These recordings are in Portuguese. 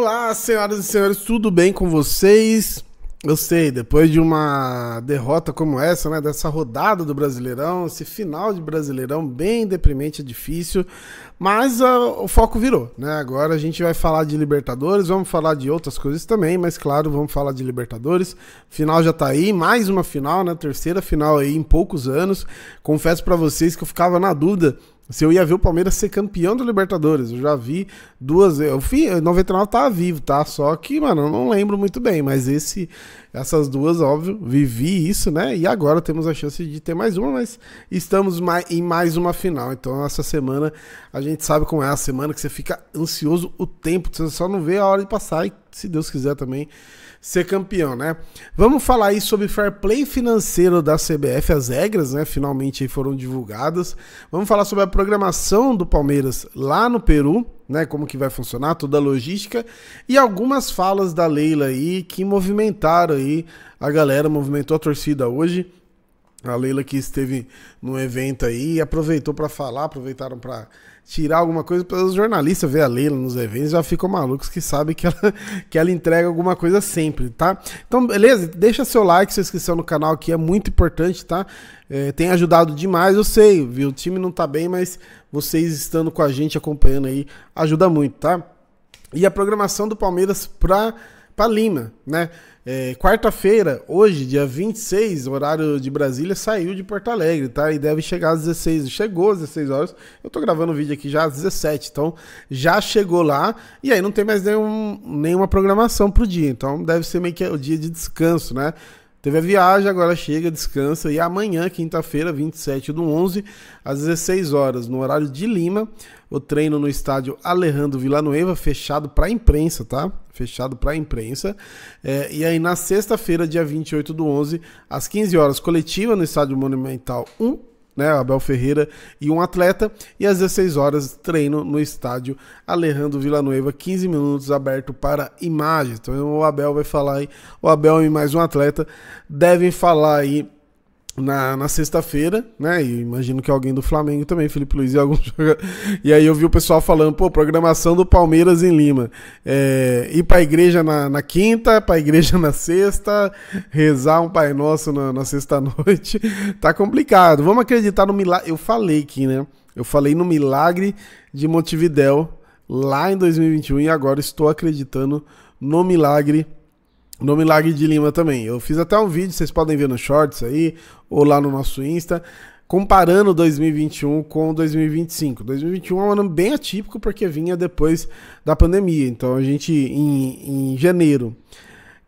Olá, senhoras e senhores, tudo bem com vocês? Eu sei, depois de uma derrota como essa, né, dessa rodada do Brasileirão, esse final de Brasileirão bem deprimente, é difícil, mas o foco virou, né? Agora a gente vai falar de Libertadores, vamos falar de outras coisas também, mas claro, vamos falar de Libertadores. Final já tá aí, mais uma final, né? Terceira final aí em poucos anos. Confesso pra vocês que eu ficava na dúvida se eu ia ver o Palmeiras ser campeão da Libertadores. Eu já vi duas vezes. Em 99 tava vivo, tá? Só que, mano, eu não lembro muito bem. Mas essas duas, óbvio, vivi isso, né? E agora temos a chance de ter mais uma, mas estamos em mais uma final. Então, essa semana, a gente sabe como é a semana que você fica ansioso o tempo. Você só não vê a hora de passar e, se Deus quiser também, ser campeão, né? Vamos falar aí sobre fair play financeiro da CBF, as regras, né? Finalmente aí foram divulgadas. Vamos falar sobre a programação do Palmeiras lá no Peru, né? Como que vai funcionar, toda a logística e algumas falas da Leila aí que movimentaram aí a galera, movimentou a torcida hoje. A Leila que esteve no evento aí, aproveitou para falar, aproveitaram para tirar alguma coisa para os jornalistas ver a Leila nos eventos, já ficam malucos que sabem que ela entrega alguma coisa sempre, tá? Então, beleza? Deixa seu like, sua inscrição no canal aqui é muito importante, tá? Tem ajudado demais, eu sei, viu? O time não tá bem, mas vocês estando com a gente, acompanhando aí, ajuda muito, tá? E a programação do Palmeiras para Lima, né? Quarta-feira, hoje, dia 26, horário de Brasília, saiu de Porto Alegre, tá? E deve chegar às 16, chegou às 16 horas, eu tô gravando o vídeo aqui já às 17, então já chegou lá, e aí não tem mais nenhuma programação pro dia, então deve ser meio que o dia de descanso, né? Teve a viagem, agora chega, descansa, e amanhã, quinta-feira, 27/11, às 16 horas, no horário de Lima, o treino no estádio Alejandro Villanueva, fechado para a imprensa, tá? Fechado para a imprensa. E aí na sexta-feira, dia 28/11, às 15 horas, coletiva no estádio Monumental 1, né, Abel Ferreira e um atleta, e às 16 horas treino no estádio Alejandro Villanueva, 15 minutos aberto para imagens. Então o Abel vai falar aí, o Abel e mais um atleta devem falar aí na sexta-feira, né? E imagino que alguém do Flamengo também, Felipe Luiz e alguns jogadores. E aí eu vi o pessoal falando, pô, programação do Palmeiras em Lima. Ir pra igreja na quinta, pra igreja na sexta, rezar um Pai Nosso na sexta-noite. Tá complicado. Vamos acreditar no milagre. Eu falei aqui, né? Eu falei no milagre de Montevidéu lá em 2021 e agora estou acreditando no milagre de Lima também. Eu fiz até um vídeo, vocês podem ver no Shorts aí, ou lá no nosso Insta, comparando 2021 com 2025. 2021 é um ano bem atípico porque vinha depois da pandemia. Então a gente, em janeiro,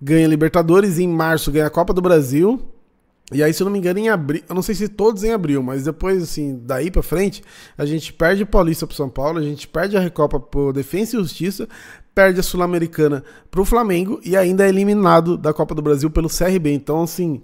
ganha Libertadores, em março ganha a Copa do Brasil, e aí, se eu não me engano, em abril, eu não sei se todos em abril, mas depois, assim, daí pra frente, a gente perde o Paulista pro São Paulo, a gente perde a Recopa pro Defensa e Justiça, perde a Sul-Americana pro Flamengo e ainda é eliminado da Copa do Brasil pelo CRB. Então, assim,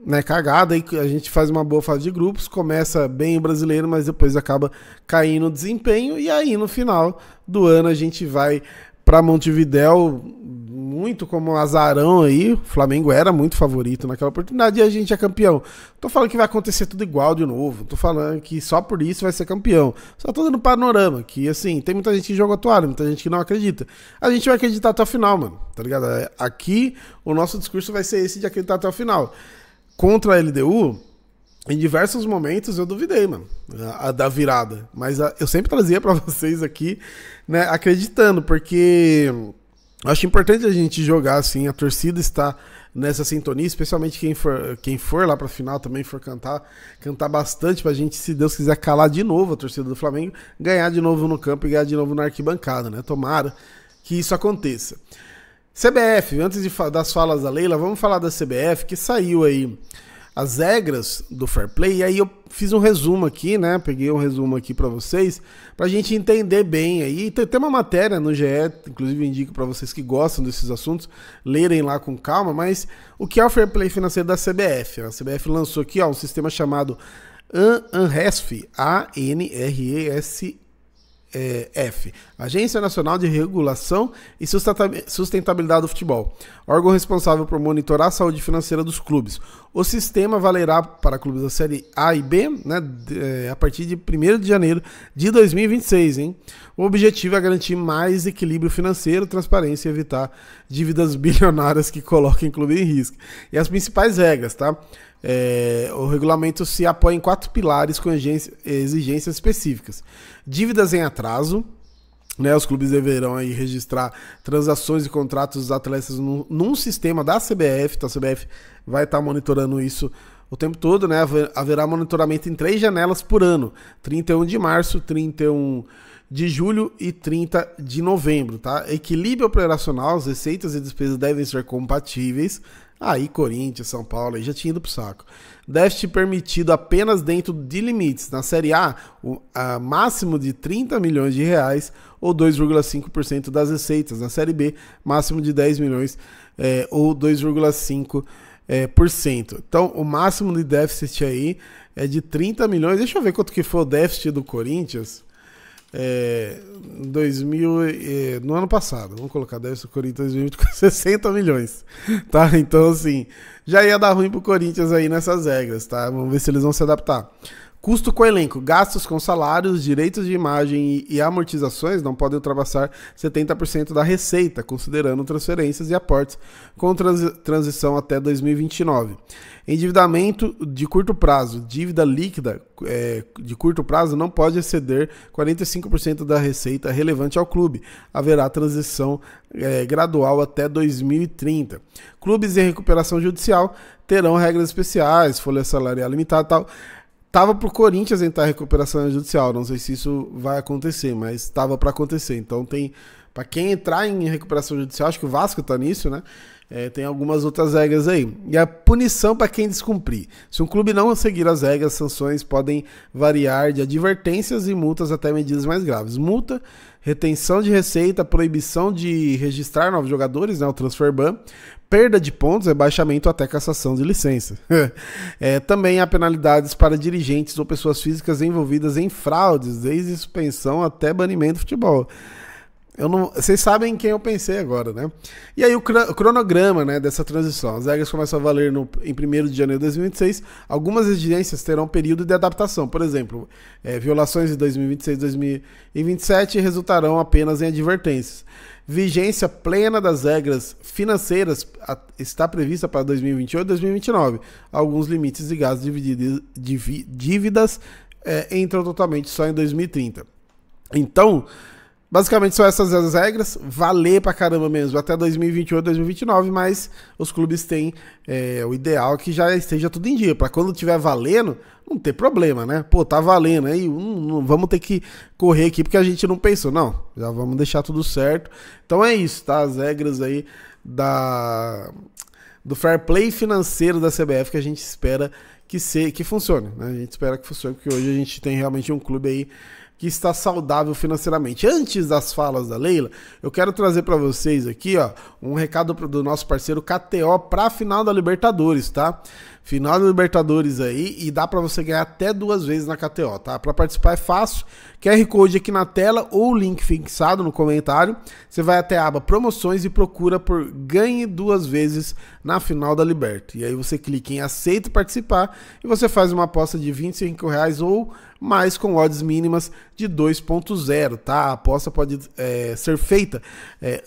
né, cagada, aí a gente faz uma boa fase de grupos, começa bem o brasileiro, mas depois acaba caindo o desempenho, e aí no final do ano a gente vai pra Montevidéu, muito como azarão aí, o Flamengo era muito favorito naquela oportunidade e a gente é campeão. Tô falando que vai acontecer tudo igual de novo, tô falando que só por isso vai ser campeão. Só tô dando panorama, que assim, tem muita gente que joga a toalha, muita gente que não acredita. A gente vai acreditar até o final, mano, tá ligado? Aqui o nosso discurso vai ser esse de acreditar até o final. Contra a LDU, em diversos momentos eu duvidei, mano, da virada. Mas eu sempre trazia pra vocês aqui, né, acreditando, porque acho importante a gente jogar assim, a torcida está nessa sintonia, especialmente quem for lá pra final também for cantar bastante pra gente, se Deus quiser, calar de novo a torcida do Flamengo, ganhar de novo no campo e ganhar de novo na arquibancada, né? Tomara que isso aconteça. CBF, antes das falas da Leila, vamos falar da CBF, que saiu aí as regras do Fair Play, e aí eu fiz um resumo aqui, né? Peguei um resumo aqui pra vocês, pra gente entender bem aí. Tem uma matéria no GE, inclusive indico pra vocês que gostam desses assuntos, lerem lá com calma, mas o que é o Fair Play financeiro da CBF? A CBF lançou aqui, ó, um sistema chamado ANRESF, ANRESF, F, Agência Nacional de Regulação e Sustentabilidade do Futebol, órgão responsável por monitorar a saúde financeira dos clubes. O sistema valerá para clubes da Série A e B, né, a partir de 1º de janeiro de 2026. Hein? O objetivo é garantir mais equilíbrio financeiro, transparência e evitar dívidas bilionárias que coloquem o clube em risco. E as principais regras, tá? O regulamento se apoia em 4 pilares com exigências específicas. Dívidas em atraso, né, os clubes deverão aí registrar transações e contratos dos atletas num sistema da CBF, então a CBF vai estar monitorando isso o tempo todo, né? Haverá monitoramento em 3 janelas por ano, 31 de março, 31 de julho e 30 de novembro, tá? Equilíbrio operacional, as receitas e despesas devem ser compatíveis. Aí Corinthians, São Paulo, aí já tinha ido pro saco. Déficit permitido apenas dentro de limites. Na Série A, máximo de 30 milhões de reais ou 2,5% das receitas. Na Série B, máximo de 10 milhões ou 2,5%. Então, o máximo de déficit aí é de 30 milhões. Deixa eu ver quanto que foi o déficit do Corinthians. No ano passado, vamos colocar déficit do Corinthians 2020 com 60 milhões, tá? Então assim, já ia dar ruim pro Corinthians aí nessas regras, tá? Vamos ver se eles vão se adaptar. Custo com elenco, gastos com salários, direitos de imagem e amortizações não podem ultrapassar 70% da receita, considerando transferências e aportes com transição até 2029. Endividamento de curto prazo, dívida líquida de curto prazo não pode exceder 45% da receita relevante ao clube. Haverá transição gradual até 2030. Clubes em recuperação judicial terão regras especiais, folha salarial limitada e tal. Tava pro Corinthians entrar em recuperação judicial, não sei se isso vai acontecer, mas tava para acontecer. Então tem, para quem entrar em recuperação judicial, acho que o Vasco tá nisso, né? Tem algumas outras regras aí. E a punição para quem descumprir. Se um clube não seguir as regras, sanções podem variar de advertências e multas até medidas mais graves. Multa, retenção de receita, proibição de registrar novos jogadores, né, o transfer ban, perda de pontos, rebaixamento até cassação de licença. Também há penalidades para dirigentes ou pessoas físicas envolvidas em fraudes, desde suspensão até banimento do futebol. Vocês sabem quem eu pensei agora, né? E aí o cronograma, né, dessa transição. As regras começam a valer em 1º de janeiro de 2026. Algumas exigências terão período de adaptação. Por exemplo, violações de 2026 e 2027 resultarão apenas em advertências. Vigência plena das regras financeiras está prevista para 2028 e 2029. Alguns limites de gastos dívidas entram totalmente só em 2030. Então, basicamente são essas as regras, valer pra caramba mesmo até 2028, 2029, mas os clubes têm o ideal que já esteja tudo em dia, pra quando tiver valendo, não ter problema, né? Pô, tá valendo aí, não vamos ter que correr aqui porque a gente não pensou, não, já vamos deixar tudo certo. Então é isso, tá? As regras aí do fair play financeiro da CBF que a gente espera que funcione, né? A gente espera que funcione, porque hoje a gente tem realmente um clube aí que está saudável financeiramente. Antes das falas da Leila, eu quero trazer para vocês aqui, ó, um recado do nosso parceiro KTO para a final da Libertadores, tá? Final da Libertadores aí, e dá para você ganhar até 2 vezes na KTO, tá? Para participar é fácil, QR Code aqui na tela ou link fixado no comentário. Você vai até a aba promoções e procura por ganhe 2 vezes na final da Liberta. E aí você clica em aceita participar e você faz uma aposta de R$25 ou mais com odds mínimas de 2.0, tá? A aposta pode ser feita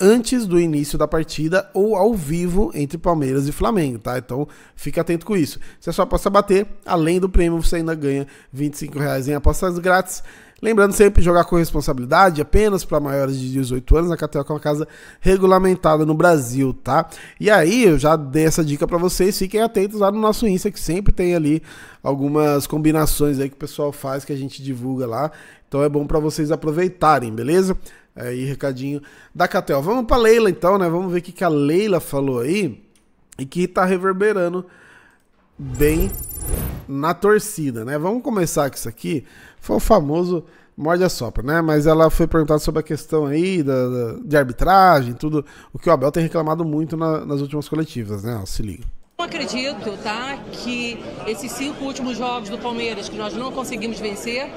antes do início da partida ou ao vivo entre Palmeiras e Flamengo, tá? Então fica atento com isso. Se a sua aposta bater, além do prêmio, você ainda ganha R$25 em apostas grátis. Lembrando sempre jogar com responsabilidade, apenas para maiores de 18 anos, a KTO é uma casa regulamentada no Brasil, tá? E aí, eu já dei essa dica para vocês, fiquem atentos lá no nosso Insta, que sempre tem ali algumas combinações aí que o pessoal faz, que a gente divulga lá. Então é bom para vocês aproveitarem, beleza? Aí, recadinho da KTO. Vamos para Leila então, né? Vamos ver o que a Leila falou aí e que tá reverberando bem na torcida, né? Vamos começar com isso aqui. Foi o famoso morde a sopra, né? Mas ela foi perguntada sobre a questão aí de arbitragem, tudo o que o Abel tem reclamado muito nas últimas coletivas, né? Ó, se liga. Não acredito, tá, que esses 5 últimos jogos do Palmeiras que nós não conseguimos vencer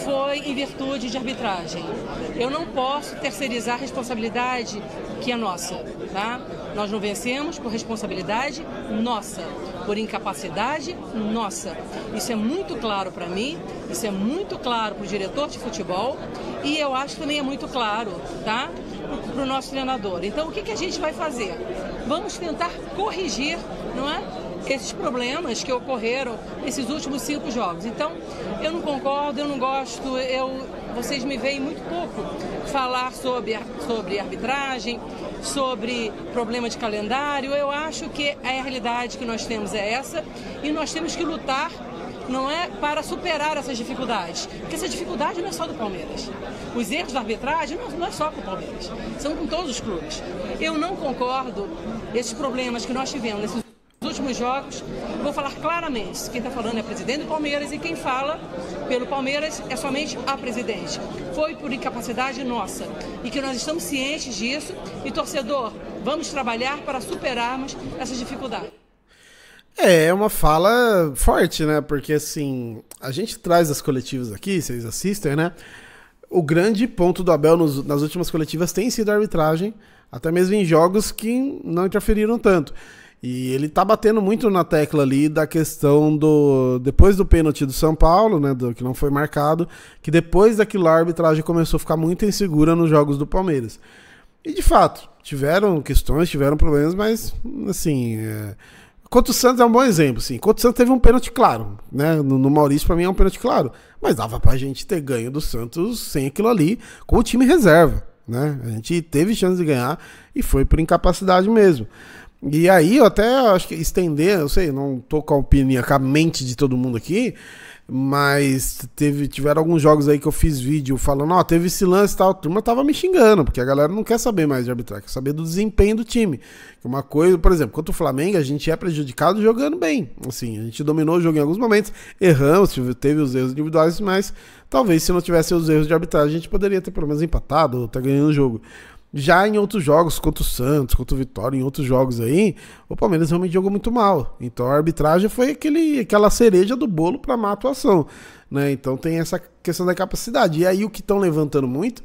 foi em virtude de arbitragem. Eu não posso terceirizar a responsabilidade que é nossa, tá? Nós não vencemos por responsabilidade nossa, por incapacidade nossa. Isso é muito claro para mim, isso é muito claro para o diretor de futebol e eu acho que também é muito claro, tá, para o nosso treinador. Então, o que a gente vai fazer? Vamos tentar corrigir, não é, esses problemas que ocorreram nesses últimos 5 jogos. Então, eu não concordo, eu não gosto, vocês me veem muito pouco falar sobre arbitragem, sobre problema de calendário. Eu acho que a realidade que nós temos é essa e nós temos que lutar, não é, para superar essas dificuldades. Porque essa dificuldade não é só do Palmeiras. Os erros da arbitragem não é só com o Palmeiras, são com todos os clubes. Eu não concordo esses problemas que nós tivemos nesses últimos jogos. Vou falar claramente, quem está falando é o presidente do Palmeiras e quem fala pelo Palmeiras é somente a presidente. Foi por incapacidade nossa e que nós estamos cientes disso e, torcedor, vamos trabalhar para superarmos essas dificuldades. É uma fala forte, né? Porque, assim, a gente traz as coletivas aqui, vocês assistem, né? O grande ponto do Abel nas últimas coletivas tem sido a arbitragem, até mesmo em jogos que não interferiram tanto. E ele tá batendo muito na tecla ali da questão depois do pênalti do São Paulo, né? Que não foi marcado, que depois daquilo a arbitragem começou a ficar muito insegura nos jogos do Palmeiras. E, de fato, tiveram questões, tiveram problemas, mas, assim... Contra o Santos é um bom exemplo, sim. Contra o Santos teve um pênalti claro, né? No Maurício, pra mim, é um pênalti claro. Mas dava pra gente ter ganho do Santos sem aquilo ali, com o time reserva, né? A gente teve chance de ganhar e foi por incapacidade mesmo. E aí, eu até acho que estender, eu sei, não tô com a opinião, com a mente de todo mundo aqui, mas tiveram alguns jogos aí que eu fiz vídeo falando, ó, teve esse lance e tal, a turma tava me xingando, porque a galera não quer saber mais de arbitragem, quer saber do desempenho do time. Uma coisa, por exemplo, contra o Flamengo, a gente é prejudicado jogando bem, assim, a gente dominou o jogo em alguns momentos, erramos, teve os erros individuais, mas talvez se não tivesse os erros de arbitragem, a gente poderia ter pelo menos empatado ou tá ganhando o jogo. Já em outros jogos, contra o Santos, contra o Vitória, em outros jogos aí, o Palmeiras realmente jogou muito mal. Então a arbitragem foi aquela cereja do bolo para má atuação, né? Então tem essa questão da capacidade. E aí o que estão levantando muito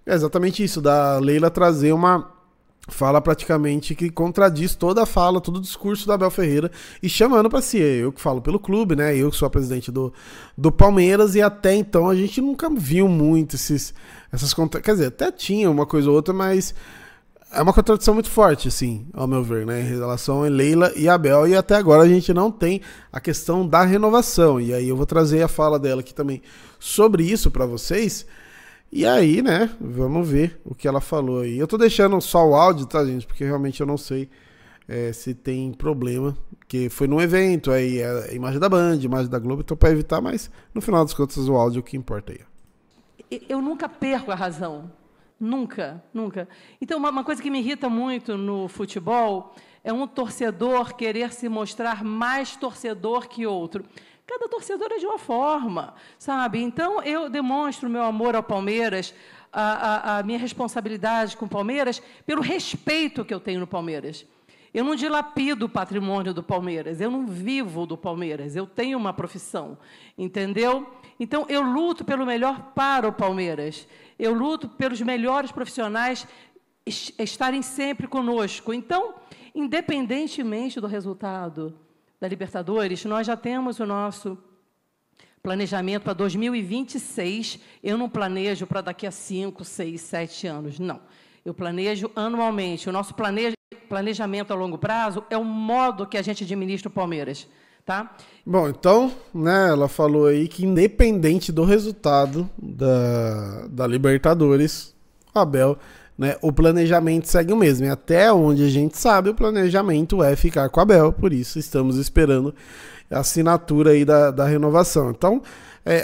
é exatamente isso, da Leila trazer uma fala praticamente que contradiz toda a fala, todo o discurso do Abel Ferreira e chamando para si. Eu que falo pelo clube, né? Eu que sou a presidente do Palmeiras e até então a gente nunca viu muito quer dizer, até tinha uma coisa ou outra, mas é uma contradição muito forte, assim, ao meu ver, né? Em relação a Leila e Abel, e até agora a gente não tem a questão da renovação. E aí eu vou trazer a fala dela aqui também sobre isso para vocês. E aí, né, vamos ver o que ela falou aí. Eu tô deixando só o áudio, tá, gente? Porque realmente eu não sei se tem problema. Porque foi num evento, aí é a imagem da Band, imagem da Globo, então pra evitar, mas no final das contas o áudio é o que importa aí. Eu nunca perco a razão. Nunca, nunca. Então, uma coisa que me irrita muito no futebol é um torcedor querer se mostrar mais torcedor que outro. Cada torcedor é de uma forma, sabe? Então, eu demonstro o meu amor ao Palmeiras, a minha responsabilidade com o Palmeiras, pelo respeito que eu tenho no Palmeiras. Eu não dilapido o patrimônio do Palmeiras, eu não vivo do Palmeiras, eu tenho uma profissão, entendeu? Então, eu luto pelo melhor para o Palmeiras, eu luto pelos melhores profissionais estarem sempre conosco. Então, independentemente do resultado da Libertadores, nós já temos o nosso planejamento para 2026. Eu não planejo para daqui a 5, 6, 7 anos, não. Eu planejo anualmente. O nosso planejamento a longo prazo é o modo que a gente administra o Palmeiras, tá? Bom, então, né, ela falou aí que independente do resultado da Libertadores, o Abel, né, o planejamento segue o mesmo. E até onde a gente sabe, o planejamento é ficar com o Abel, por isso estamos esperando a assinatura aí da renovação. Então,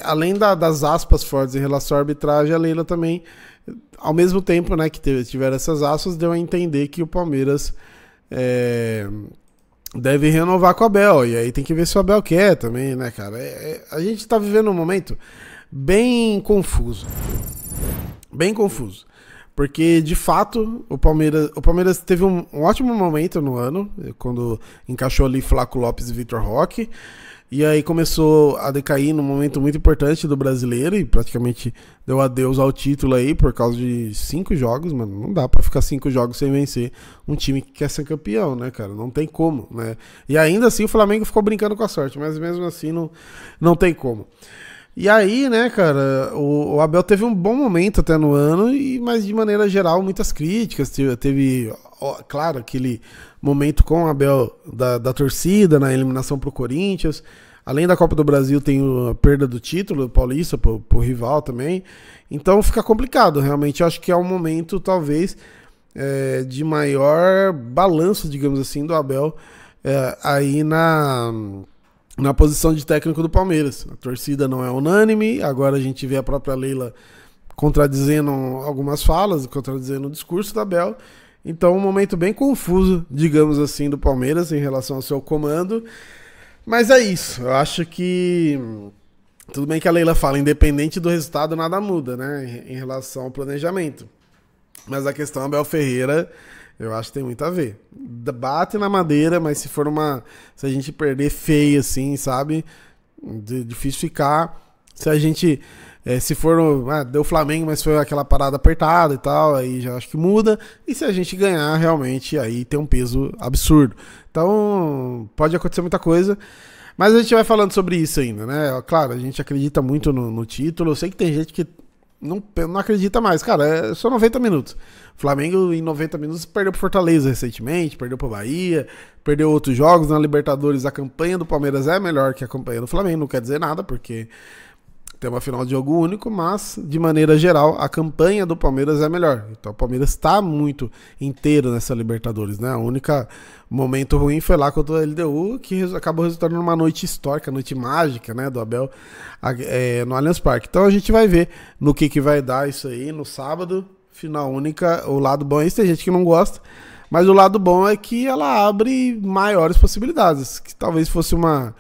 além das aspas fortes em relação à arbitragem, a Leila também, ao mesmo tempo, né, que tiveram essas aspas, deu a entender que o Palmeiras deve renovar com o Abel. E aí tem que ver se o Abel quer também, né, cara? A gente tá vivendo um momento bem confuso. Bem confuso. Porque, de fato, o Palmeiras teve um ótimo momento no ano, quando encaixou ali Flaco Lopes e Vitor Roque. E aí começou a decair num momento muito importante do brasileiro e praticamente deu adeus ao título aí por causa de 5 jogos, mano. Não dá pra ficar 5 jogos sem vencer um time que quer ser campeão, né, cara? Não tem como, né? E ainda assim o Flamengo ficou brincando com a sorte, mas mesmo assim não tem como. E aí, né, cara, o Abel teve um bom momento até no ano, mas de maneira geral muitas críticas. Teve claro, aquele momento com o Abel da torcida na eliminação pro Corinthians. Além da Copa do Brasil, tem a perda do título paulista pro rival também. Então fica complicado, realmente. Eu acho que é um momento, talvez, de maior balanço, digamos assim, do Abel aí na posição de técnico do Palmeiras. A torcida não é unânime, agora a gente vê a própria Leila contradizendo algumas falas, contradizendo o discurso da Abel. Então, um momento bem confuso, digamos assim, do Palmeiras em relação ao seu comando. Mas é isso, eu acho que tudo bem que a Leila fala, independente do resultado, nada muda, né, em relação ao planejamento. Mas a questão Abel Ferreira, eu acho que tem muito a ver. Bate na madeira, mas se a gente perder feio assim, sabe? Difícil ficar. Se a gente, se for, deu Flamengo, mas foi aquela parada apertada e tal, aí já acho que muda. E se a gente ganhar, realmente, aí tem um peso absurdo. Então, pode acontecer muita coisa. Mas a gente vai falando sobre isso ainda, né? Claro, a gente acredita muito no título. Eu sei que tem gente que não acredita mais. Cara, é só 90 minutos. O Flamengo, em 90 minutos, perdeu pro Fortaleza recentemente, perdeu pro Bahia, perdeu outros jogos. Na Libertadores, a campanha do Palmeiras é melhor que a campanha do Flamengo. Não quer dizer nada, porque tem uma final de jogo único, mas, de maneira geral, a campanha do Palmeiras é melhor. Então, o Palmeiras está muito inteiro nessa Libertadores, né? O único momento ruim foi lá contra a LDU, que acabou resultando numa noite histórica, noite mágica, né, do Abel, no Allianz Parque. Então, a gente vai ver no que vai dar isso aí no sábado, final única. O lado bom é isso, tem gente que não gosta, mas o lado bom é que ela abre maiores possibilidades, que talvez fosse uma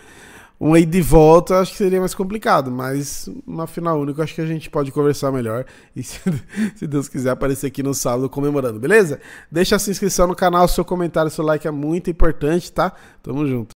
ida e volta, acho que seria mais complicado, mas uma final única acho que a gente pode conversar melhor e se Deus quiser aparecer aqui no sábado comemorando, beleza? Deixa a sua inscrição no canal, seu comentário, seu like é muito importante, tá? Tamo junto.